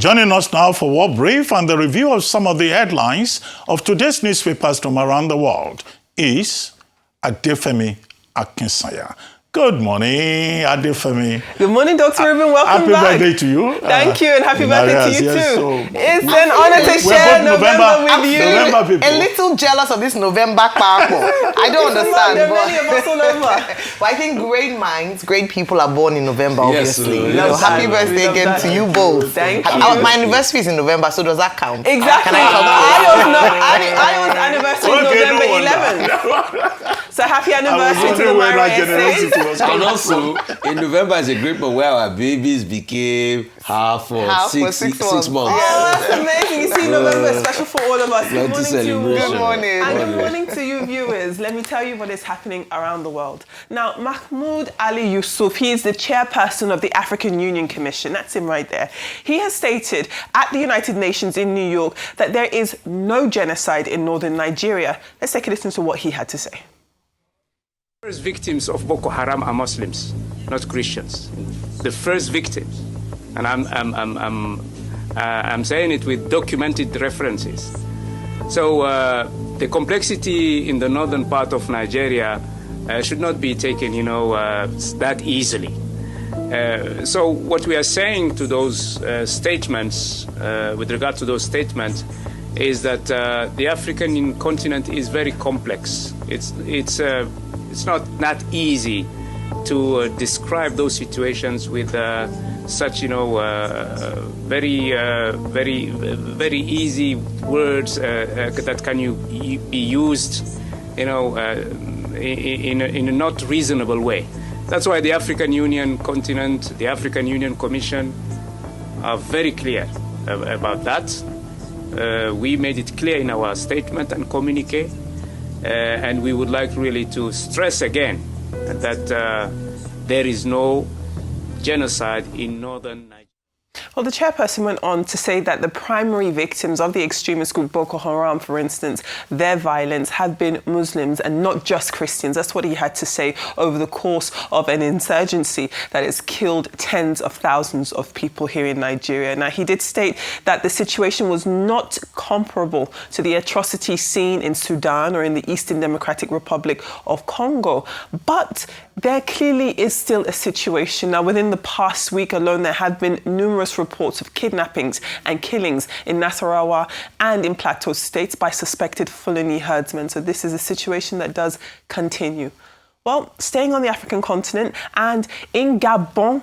Joining us now for War Brief and the review of some of the headlines of today's newspapers from around the world is Adefemi Akinsanya. Good morning, Adefemi. Good morning, Dr. Ruben. Welcome back. Happy birthday to you. Thank you, and happy birthday to you too. So it's an honor to share November with you. November people. A little jealous of this November park. I don't understand. There are many of us all over. But I think great minds, great people are born in November, obviously. Yes, happy birthday again to you both. Thank you. My anniversary is in November, so does that count? Exactly. Can I I's anniversary is November 11th. So happy anniversary to the YYSA. And also, in November is a great month where our babies became half or six months. Oh, that's amazing. You see, November is special for all of us. Good morning to you. Good morning. And good morning to you viewers. Let me tell you what is happening around the world. Now, Mahmoud Ali Yusuf, he is the chairperson of the African Union Commission. That's him right there. He has stated at the United Nations in New York that there is no genocide in northern Nigeria. Let's take a listen to what he had to say. The first victims of Boko Haram are Muslims, not Christians. The first victims, and I'm saying it with documented references. So the complexity in the northern part of Nigeria should not be taken, that easily. So what we are saying to those statements, with regard to those statements, is that the African continent is very complex. It's not that easy to describe those situations with such, very easy words that can be used, in a not reasonable way. That's why the African Union continent, the African Union Commission are very clear about that. We made it clear in our statement and communique. And we would like really to stress again that there is no genocide in northern Nigeria. Well, the chairperson went on to say that the primary victims of the extremist group Boko Haram, for instance, their violence have been Muslims and not just Christians. That's what he had to say over the course of an insurgency that has killed tens of thousands of people here in Nigeria. Now, he did state that the situation was not comparable to the atrocities seen in Sudan or in the Eastern Democratic Republic of Congo, but there clearly is still a situation. Now, within the past week alone, there have been numerous reports of kidnappings and killings in Nasarawa and in Plateau states by suspected Fulani herdsmen. So this is a situation that does continue. Well, staying on the African continent and in Gabon,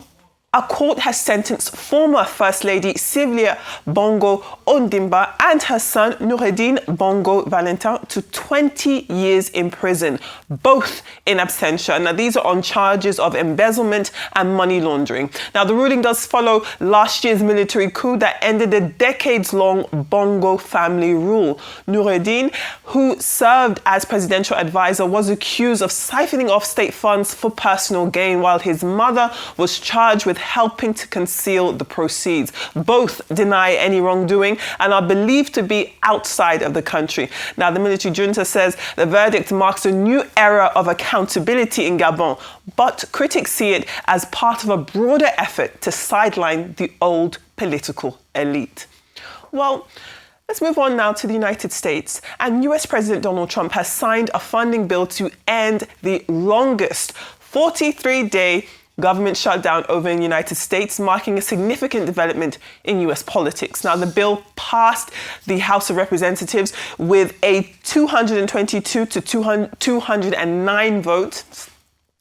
a court has sentenced former First Lady Sylvia Bongo Ondimba and her son Noureddine Bongo Valentin to 20 years in prison, both in absentia. Now, these are on charges of embezzlement and money laundering. Now, the ruling does follow last year's military coup that ended a decades-long Bongo family rule. Noureddine, who served as presidential advisor, was accused of siphoning off state funds for personal gain, while his mother was charged with helping to conceal the proceeds. Both deny any wrongdoing and are believed to be outside of the country. Now, the military junta says the verdict marks a new era of accountability in Gabon, but critics see it as part of a broader effort to sideline the old political elite. Well, let's move on now to the United States. And US President Donald Trump has signed a funding bill to end the longest 43-day government shutdown over in the United States, marking a significant development in US politics. Now, the bill passed the House of Representatives with a 222 to 209 votes,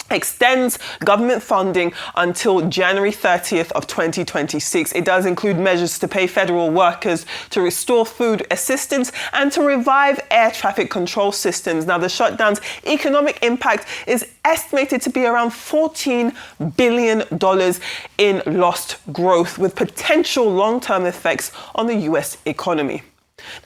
extends government funding until January 30th of 2026. It does include measures to pay federal workers, to restore food assistance, and to revive air traffic control systems. Now, the shutdown's economic impact is estimated to be around $14 billion in lost growth, with potential long-term effects on the US economy.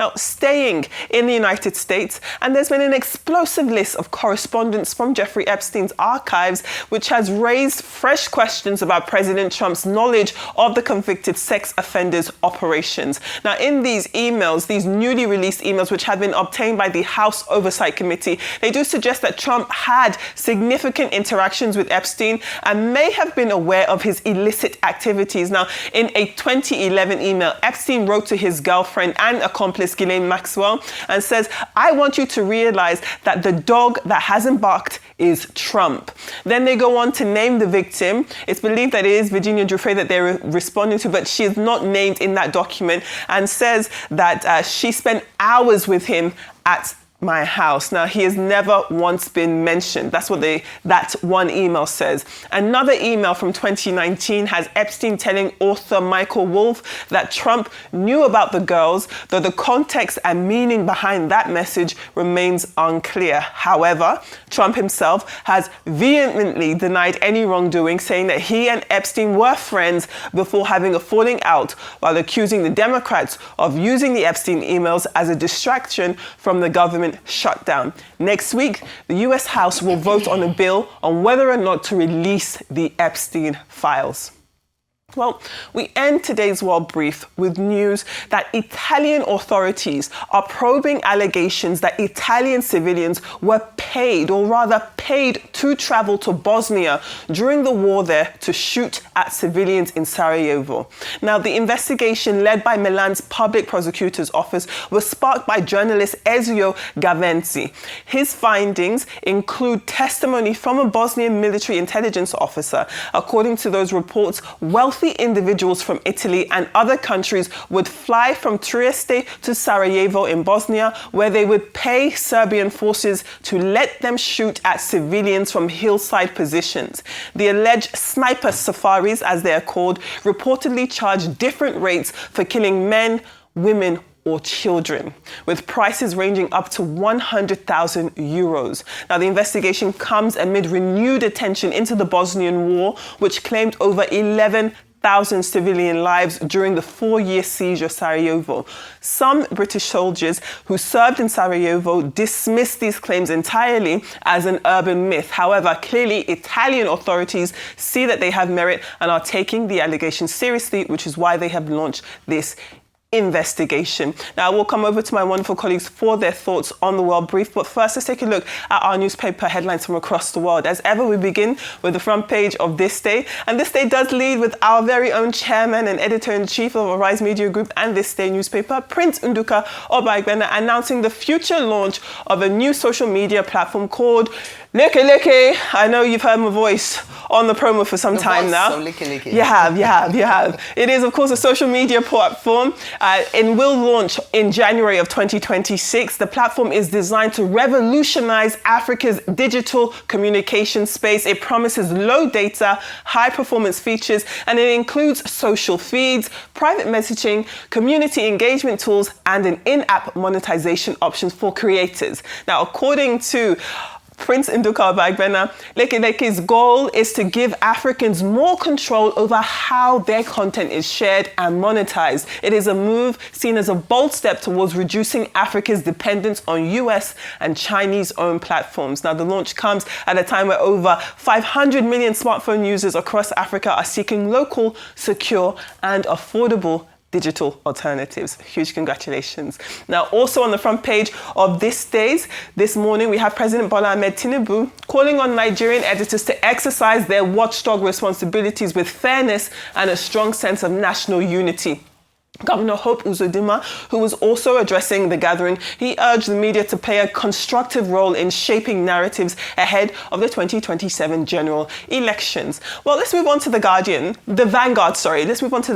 Now, staying in the United States, and there's been an explosive list of correspondence from Jeffrey Epstein's archives, which has raised fresh questions about President Trump's knowledge of the convicted sex offenders' operations. Now, in these emails, these newly released emails, which have been obtained by the House Oversight Committee, they do suggest that Trump had significant interactions with Epstein and may have been aware of his illicit activities. Now, in a 2011 email, Epstein wrote to his girlfriend and accomplice Ghislaine Maxwell and says, "I want you to realize that the dog that hasn't barked is Trump." Then they go on to name the victim. It's believed that it is Virginia Giuffre that they're responding to, but she is not named in that document, and says that she spent hours with him at my house. Now, he has never once been mentioned. That's what that one email says. Another email from 2019 has Epstein telling author Michael Wolff that Trump knew about the girls, though the context and meaning behind that message remains unclear. However, Trump himself has vehemently denied any wrongdoing, saying that he and Epstein were friends before having a falling out, while accusing the Democrats of using the Epstein emails as a distraction from the government shutdown. Next week, the US House will vote on a bill on whether or not to release the Epstein files. Well, we end today's World Brief with news that Italian authorities are probing allegations that Italian civilians were paid, or rather paid, to travel to Bosnia during the war there to shoot at civilians in Sarajevo. Now, the investigation led by Milan's public prosecutor's office was sparked by journalist Ezio Gavenzi. His findings include testimony from a Bosnian military intelligence officer. According to those reports, wealthy individuals from Italy and other countries would fly from Trieste to Sarajevo in Bosnia, where they would pay Serbian forces to let them shoot at civilians from hillside positions. The alleged sniper safaris, as they are called, reportedly charge different rates for killing men, women, or children, with prices ranging up to 100,000 euros. Now, the investigation comes amid renewed attention into the Bosnian War, which claimed over 11,000 civilian lives during the 4-year siege of Sarajevo. Some British soldiers who served in Sarajevo dismissed these claims entirely as an urban myth. However, clearly Italian authorities see that they have merit and are taking the allegations seriously, which is why they have launched this investigation. Now, we'll come over to my wonderful colleagues for their thoughts on the World Brief, but first let's take a look at our newspaper headlines from across the world. As ever, we begin with the front page of This Day, and This Day does lead with our very own chairman and editor-in-chief of Arise Media Group and This Day newspaper, Prince Nduka Obagbena, announcing the future launch of a new social media platform called Leke Leke. I know you've heard my voice on the promo for some time now. So Leke Leke. You have. It is, of course, a social media platform and will launch in January of 2026. The platform is designed to revolutionize Africa's digital communication space. It promises low data, high performance features, and it includes social feeds, private messaging, community engagement tools, and an in-app monetization options for creators. Now, according to Prince Nduka Obagbena, Leke Leke's goal is to give Africans more control over how their content is shared and monetized. It is a move seen as a bold step towards reducing Africa's dependence on US and Chinese-owned platforms. Now, the launch comes at a time where over 500 million smartphone users across Africa are seeking local, secure, and affordable digital alternatives. Huge congratulations. Now, also on the front page of this morning, we have President Bola Ahmed Tinubu calling on Nigerian editors to exercise their watchdog responsibilities with fairness and a strong sense of national unity. Governor Hope Uzodinma, who was also addressing the gathering, he urged the media to play a constructive role in shaping narratives ahead of the 2027 general elections. Well, let's move on to the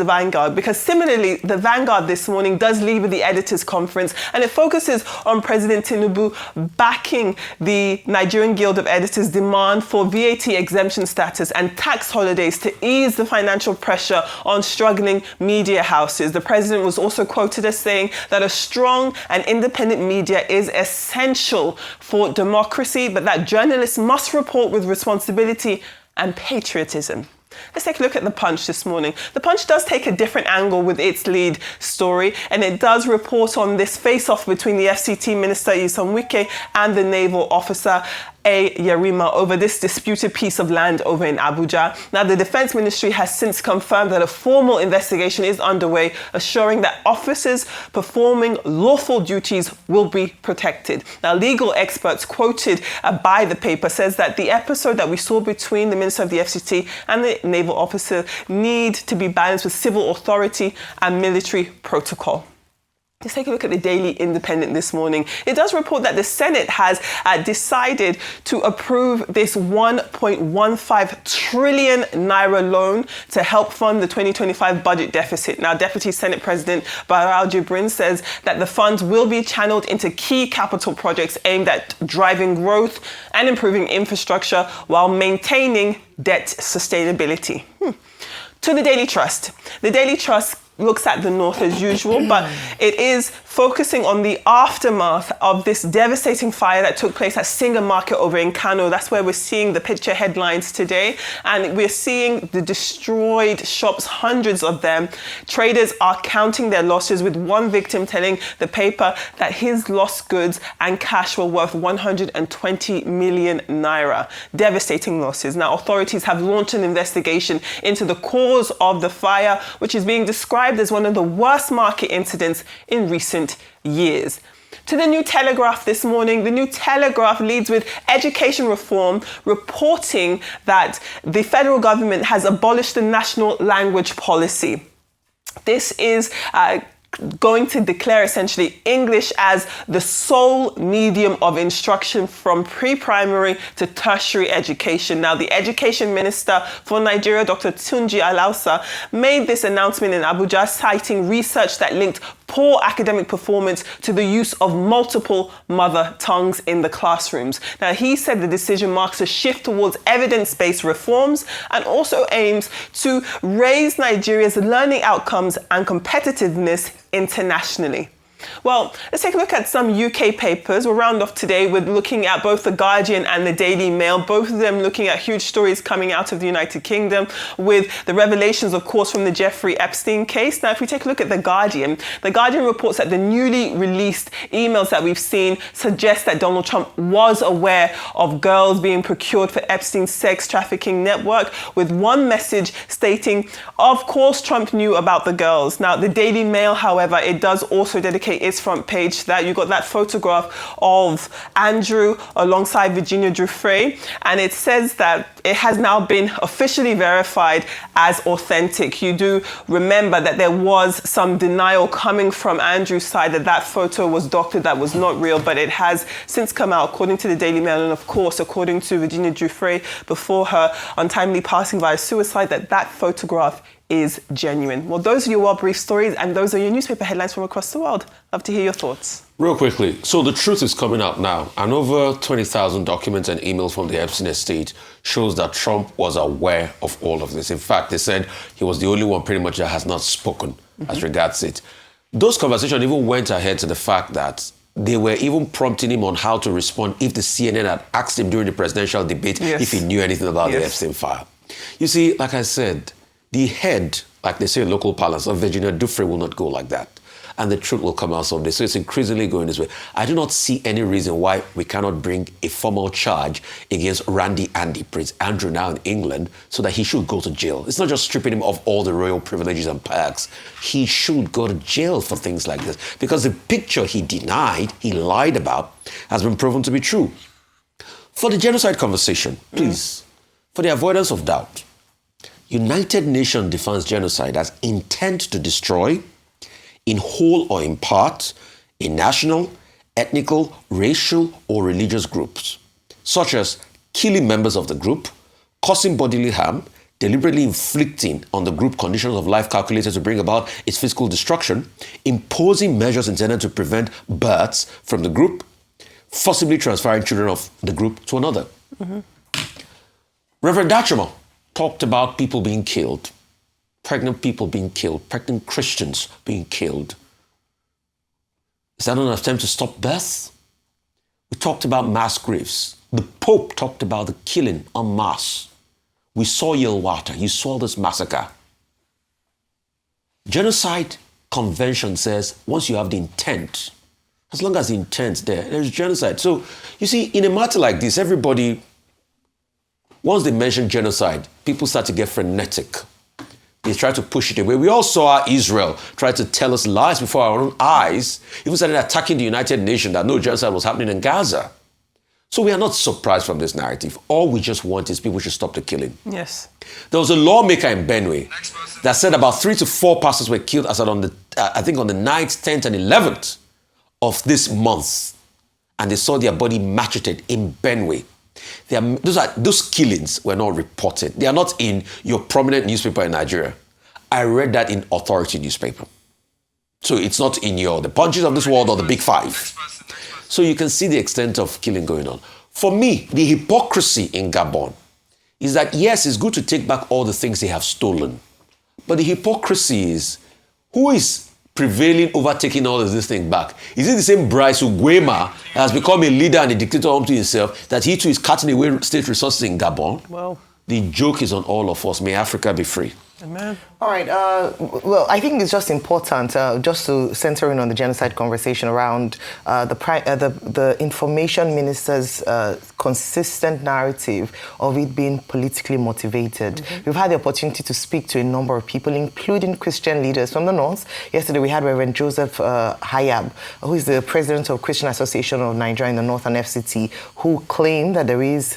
Vanguard, because similarly, the Vanguard this morning does lead with the editors' conference, and it focuses on President Tinubu backing the Nigerian Guild of Editors' demand for VAT exemption status and tax holidays to ease the financial pressure on struggling media houses. The president was also quoted as saying that a strong and independent media is essential for democracy, but that journalists must report with responsibility and patriotism. Let's take a look at The Punch this morning. The Punch does take a different angle with its lead story, and it does report on this face-off between the FCT Minister Nyesom Wike and the naval officer A. Yerima over this disputed piece of land over in Abuja. Now, the Defense Ministry has since confirmed that a formal investigation is underway, assuring that officers performing lawful duties will be protected. Now, legal experts quoted by the paper says that the episode that we saw between the Minister of the FCT and the naval officer need to be balanced with civil authority and military protocol. Let's take a look at the Daily Independent this morning. It does report that the Senate has decided to approve this 1.15 trillion naira loan to help fund the 2025 budget deficit. Now, Deputy Senate President Barao Jibrin says that the funds will be channeled into key capital projects aimed at driving growth and improving infrastructure while maintaining debt sustainability. To the Daily Trust. The Daily Trust looks at the north as usual, but it is focusing on the aftermath of this devastating fire that took place at Singer Market over in Kano. That's where we're seeing the picture headlines today. And we're seeing the destroyed shops, hundreds of them. Traders are counting their losses, with one victim telling the paper that his lost goods and cash were worth 120 million naira. Devastating losses. Now, authorities have launched an investigation into the cause of the fire, which is being described as one of the worst market incidents in recent years. To the New Telegraph this morning. The New Telegraph leads with education reform, reporting that the federal government has abolished the national language policy. This is going to declare essentially English as the sole medium of instruction from pre-primary to tertiary education. Now, the Education Minister for Nigeria, Dr. Tunji Alausa, made this announcement in Abuja, citing research that linked poor academic performance to the use of multiple mother tongues in the classrooms. Now, he said the decision marks a shift towards evidence-based reforms and also aims to raise Nigeria's learning outcomes and competitiveness internationally. Well, let's take a look at some UK papers. We'll round off today with looking at both The Guardian and the Daily Mail, both of them looking at huge stories coming out of the United Kingdom with the revelations, of course, from the Jeffrey Epstein case. Now, if we take a look at The Guardian reports that the newly released emails that we've seen suggest that Donald Trump was aware of girls being procured for Epstein's sex trafficking network, with one message stating, of course, Trump knew about the girls. Now, the Daily Mail, however, it does also dedicate its front page that you got that photograph of Andrew alongside Virginia Giuffre, and it says that it has now been officially verified as authentic. You do remember that there was some denial coming from Andrew's side that that photo was doctored, that was not real, but it has since come out, according to the Daily Mail, and of course, according to Virginia Giuffre before her untimely passing via suicide, that photograph is genuine. Well, those are your World Brief stories, and those are your newspaper headlines from across the world. Love to hear your thoughts. Real quickly, so the truth is coming out now, and over 20,000 documents and emails from the Epstein estate shows that Trump was aware of all of this. In fact, they said he was the only one pretty much that has not spoken as regards it. Those conversations even went ahead to the fact that they were even prompting him on how to respond if the CNN had asked him during the presidential debate if he knew anything about the Epstein file. You see, like I said, the head, like they say in local parlance, of Virginia Giuffre will not go like that. And the truth will come out someday. So it's increasingly going this way. I do not see any reason why we cannot bring a formal charge against Andy, Prince Andrew now in England, so that he should go to jail. It's not just stripping him of all the royal privileges and perks. He should go to jail for things like this. Because the picture he denied, he lied about, has been proven to be true. For the genocide conversation, please, for the avoidance of doubt, United Nations defines genocide as intent to destroy, in whole or in part, a national, ethnical, racial, or religious groups, such as killing members of the group, causing bodily harm, deliberately inflicting on the group conditions of life calculated to bring about its physical destruction, imposing measures intended to prevent births from the group, forcibly transferring children of the group to another. Reverend Dachimo talked about people being killed, pregnant people being killed, pregnant Christians being killed. Is that not an attempt to stop birth? We talked about mass graves. The Pope talked about the killing en masse. We saw Yelwata. You saw this massacre. Genocide convention says once you have the intent, as long as the intent's there's genocide. So, you see, in a matter like this, everybody, once they mention genocide, people start to get frenetic. They try to push it away. We all saw how Israel tried to tell us lies before our own eyes, even started attacking the United Nations that no genocide was happening in Gaza. So we are not surprised from this narrative. All we just want is people should stop the killing. Yes. There was a lawmaker in Benue that said about 3 to 4 pastors were killed as on the, I think on the 9th, 10th, and 11th of this month. And they saw their body macheted in Benue. Those killings were not reported. They are not in your prominent newspaper in Nigeria. I read that in Authority newspaper. So it's not in the Punches of this world or the Big Five. So you can see the extent of killing going on. For me, the hypocrisy in Gabon is that, yes, it's good to take back all the things they have stolen. But the hypocrisy is, who is prevailing over taking all of this thing back? Is it the same Bryce Uguema has become a leader and a dictator unto himself, that he too is cutting away state resources in Gabon? Well, the joke is on all of us. May Africa be free. Amen. All right. Well, I think it's just important just to center in on the genocide conversation around the information minister's consistent narrative of it being politically motivated. Mm-hmm. We've had the opportunity to speak to a number of people, including Christian leaders from the North. Yesterday, we had Reverend Joseph Hayab, who is the president of Christian Association of Nigeria in the North and FCT, who claimed that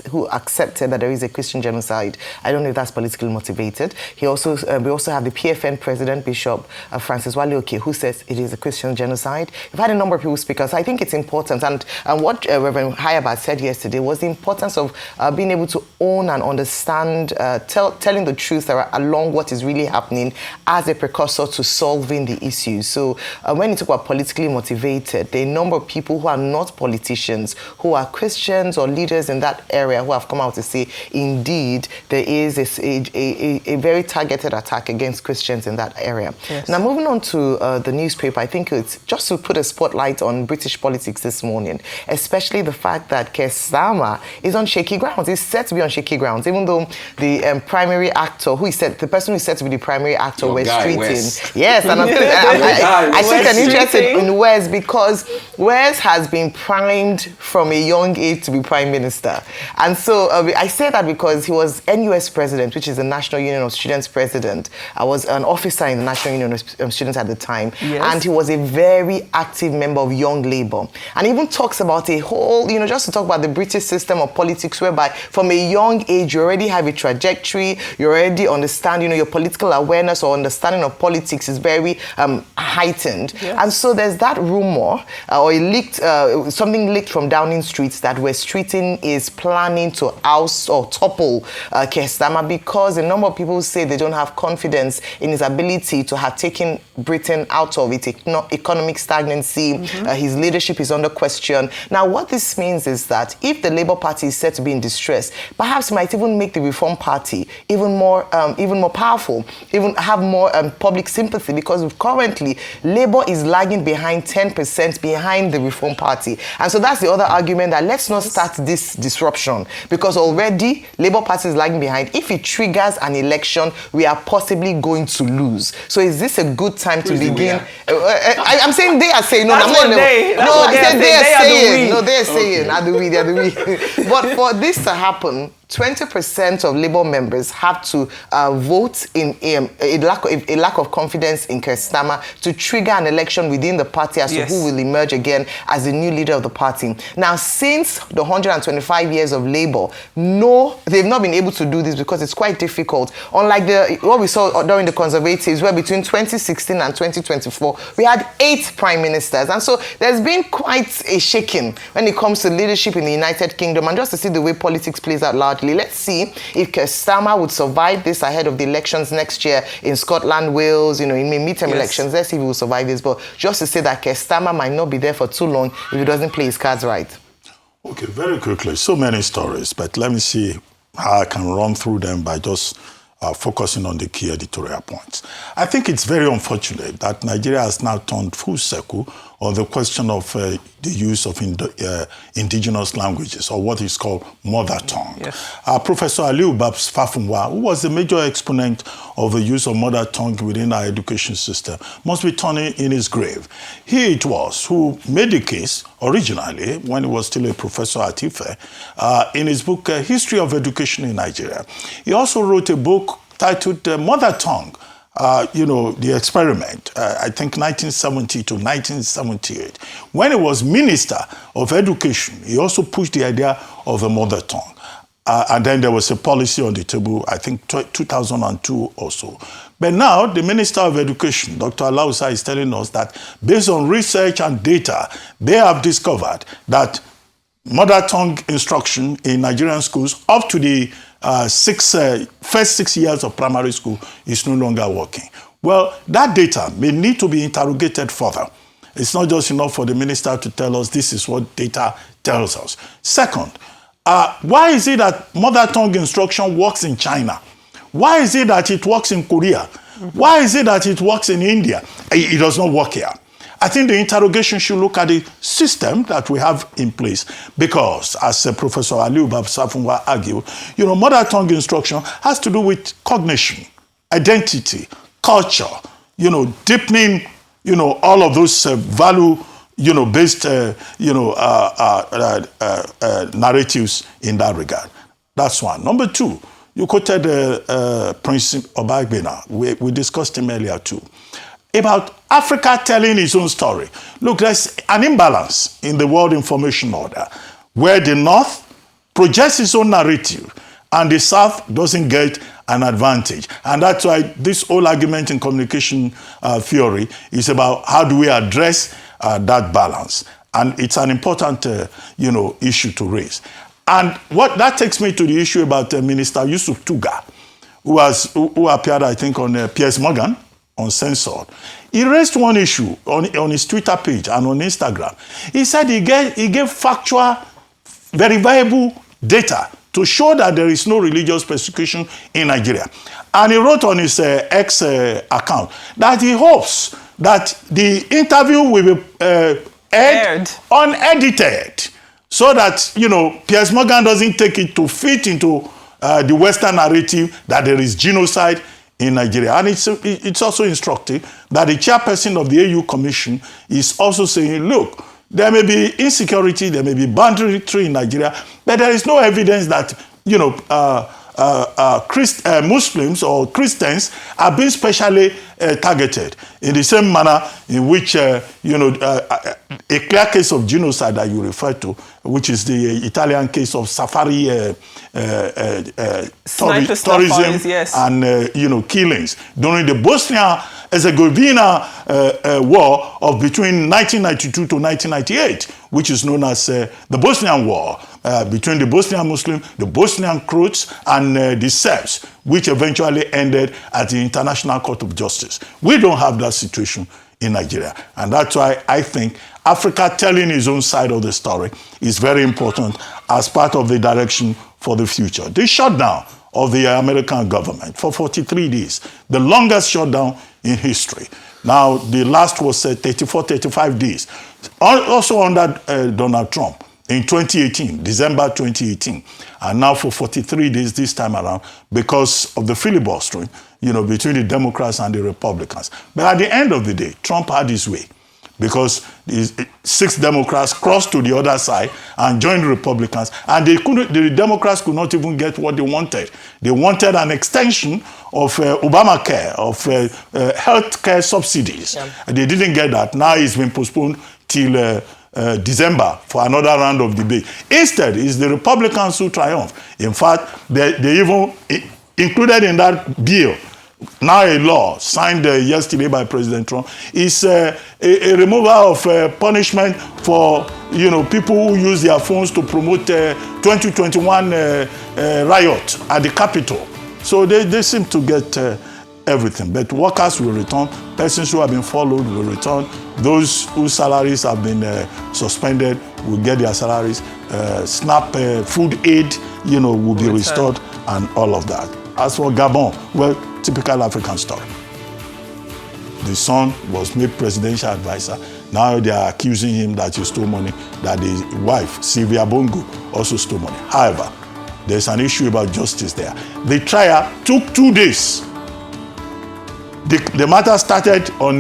who accepted that there is a Christian genocide. I don't know if that's politically motivated. We also have the PFN president, Bishop Francis Wale-Oke, who says it is a Christian genocide. We've had a number of people speak, so I think it's important. And what Reverend Hayab said yesterday was the importance of being able to own and understand, telling the truth along what is really happening as a precursor to solving the issues. So when you talk about politically motivated, there are a number of people who are not politicians, who are Christians or leaders in that area, who have come out to say, indeed, there is a very targeted attack against Christians in that area. Yes. Now, moving on to the newspaper, I think it's just to put a spotlight on British politics this morning, especially the fact that Keir Starmer is on shaky grounds. He's set to be on shaky grounds, even though the primary actor, the person who is said to be the primary actor, Wes Streeting. Yes, and I think an interest in Wes because Wes has been primed from a young age to be prime minister. And so I say that because he was NUS president, which is the National Union of Students president. I was an officer in the National Union of Students at the time. Yes. And he was a very active member of Young Labour. And even talks about a whole, just to talk about the British system of politics, whereby from a young age, you already have a trajectory, you already understand, your political awareness or understanding of politics is very heightened. Yes. And so there's that rumor, or something leaked from Downing Street that Wes Streeting is planning to oust or topple Keir Starmer because a number of people say they don't have confidence in his ability to have taken Britain out of its economic stagnancy. Mm-hmm. His leadership is under question. Now, what this means is that if the Labour Party is said to be in distress, perhaps it might even make the Reform Party even more powerful, even have more public sympathy, because currently Labour is lagging behind 10% behind the Reform Party. And so that's the other argument, that let's not start this disruption, because already Labour Party is lagging behind. If it triggers an election, we are possibly going to lose. So is this a good time to begin? I'm saying they are saying, no, they are saying, are the we. But for this to happen, 20% of Labour members have to vote in a lack of confidence in Keir Starmer to trigger an election within the party as to who will emerge again as the new leader of the party. Now, since the 125 years of Labour, they've not been able to do this because it's quite difficult. Unlike what we saw during the Conservatives, where between 2016 and 2024, we had 8 prime ministers. And so there's been quite a shaking when it comes to leadership in the United Kingdom. And just to see the way politics plays out largely, let's see if Keir Starmer would survive this ahead of the elections next year in Scotland, Wales, in midterm elections. Let's see if he will survive this. But just to say that Keir Starmer might not be there for too long if he doesn't play his cards right. Okay, very quickly. So many stories, but let me see how I can run through them by just focusing on the key editorial points. I think it's very unfortunate that Nigeria has now turned full circle or the question of the use of indigenous languages, or what is called mother tongue. Yes. Professor Aliu Babs Fafunwa, who was the major exponent of the use of mother tongue within our education system, must be turning in his grave. He it was who made the case originally, when he was still a professor at Ife, in his book, History of Education in Nigeria. He also wrote a book titled Mother Tongue, the experiment, I think 1970 to 1978. When he was Minister of Education, he also pushed the idea of the mother tongue. And then there was a policy on the table, I think 2002 or so. But now the Minister of Education, Dr. Alausa, is telling us that based on research and data, they have discovered that mother tongue instruction in Nigerian schools up to the first 6 years of primary school is no longer working. Well, that data may need to be interrogated further. It's not just enough for the minister to tell us this is what data tells us. Second, why is it that mother tongue instruction works in China? Why is it that it works in Korea? Why is it that it works in India? It does not work here. I think the interrogation should look at the system that we have in place because, as Professor Aliu Babs Fafunwa argued, mother tongue instruction has to do with cognition, identity, culture, deepening, all of those value-based, narratives in that regard. That's one. Number two, you quoted Prince Obagbena. We discussed him earlier too, about Africa telling its own story. Look, there's an imbalance in the world information order where the North projects its own narrative and the South doesn't get an advantage. And that's why this whole argument in communication theory is about how do we address that balance. And it's an important issue to raise. And what that takes me to the issue about Minister Yusuf Tuga, who appeared, I think, on Piers Morgan, Uncensored. He raised one issue on his Twitter page and on Instagram. He said he gave factual, verifiable data to show that there is no religious persecution in Nigeria. And he wrote on his X account that he hopes that the interview will be aired unedited so that, Piers Morgan doesn't take it to fit into the Western narrative that there is genocide in Nigeria. And it's also instructive that the chairperson of the AU Commission is also saying, look, there may be insecurity, there may be banditry in Nigeria, but there is no evidence that, Muslims or Christians are being specially targeted in the same manner in which, a clear case of genocide that you refer to, which is the Italian case of safari tourism, yes, and, killings during the Bosnia-Herzegovina war of between 1992 to 1998, which is known as the Bosnian War, between the Bosnian Muslims, the Bosnian Croats, and the Serbs, which eventually ended at the International Court of Justice. We don't have that situation in Nigeria. And that's why I think Africa telling its own side of the story is very important as part of the direction for the future. The shutdown of the American government for 43 days, the longest shutdown in history. Now, the last was 35 days. Also under Donald Trump in 2018, December 2018. And now for 43 days this time around because of the filibustering, between the Democrats and the Republicans. But at the end of the day, Trump had his way because the 6 Democrats crossed to the other side and joined the Republicans. And the Democrats could not even get what they wanted. They wanted an extension of Obamacare, of health care subsidies. Yeah. They didn't get that. Now it's been postponed till December for another round of debate. Instead, it's the Republicans who triumph. In fact, they even included in that bill, now a law signed yesterday by President Trump, is a removal of punishment for people who use their phones to promote 2021 riot at the Capitol. So they seem to get everything. But workers will return, persons who have been followed will return, those whose salaries have been suspended will get their salaries, SNAP food aid, will be restored, and all of that. As for Gabon, well, typical African story. The son was made presidential advisor. Now they are accusing him that he stole money, that his wife, Sylvia Bongo, also stole money. However, there's an issue about justice there. The trial took 2 days. The matter started on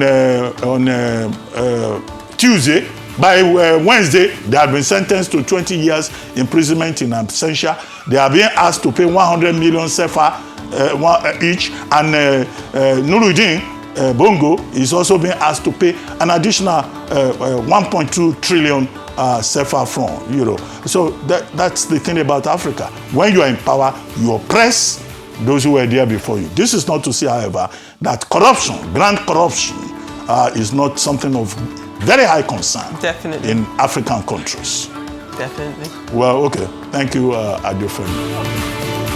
Tuesday. By Wednesday, they have been sentenced to 20 years imprisonment in absentia. They are being asked to pay 100 million sefa each, and Nuruddin Bongo is also being asked to pay an additional 1.2 trillion sefa franc, euro. So that's the thing about Africa. When you are in power, you oppress those who were there before you. This is not to say, however, that corruption, grand corruption, is not something of very high concern. Definitely. In African countries. Definitely. Well, okay. Thank you, Adefemi.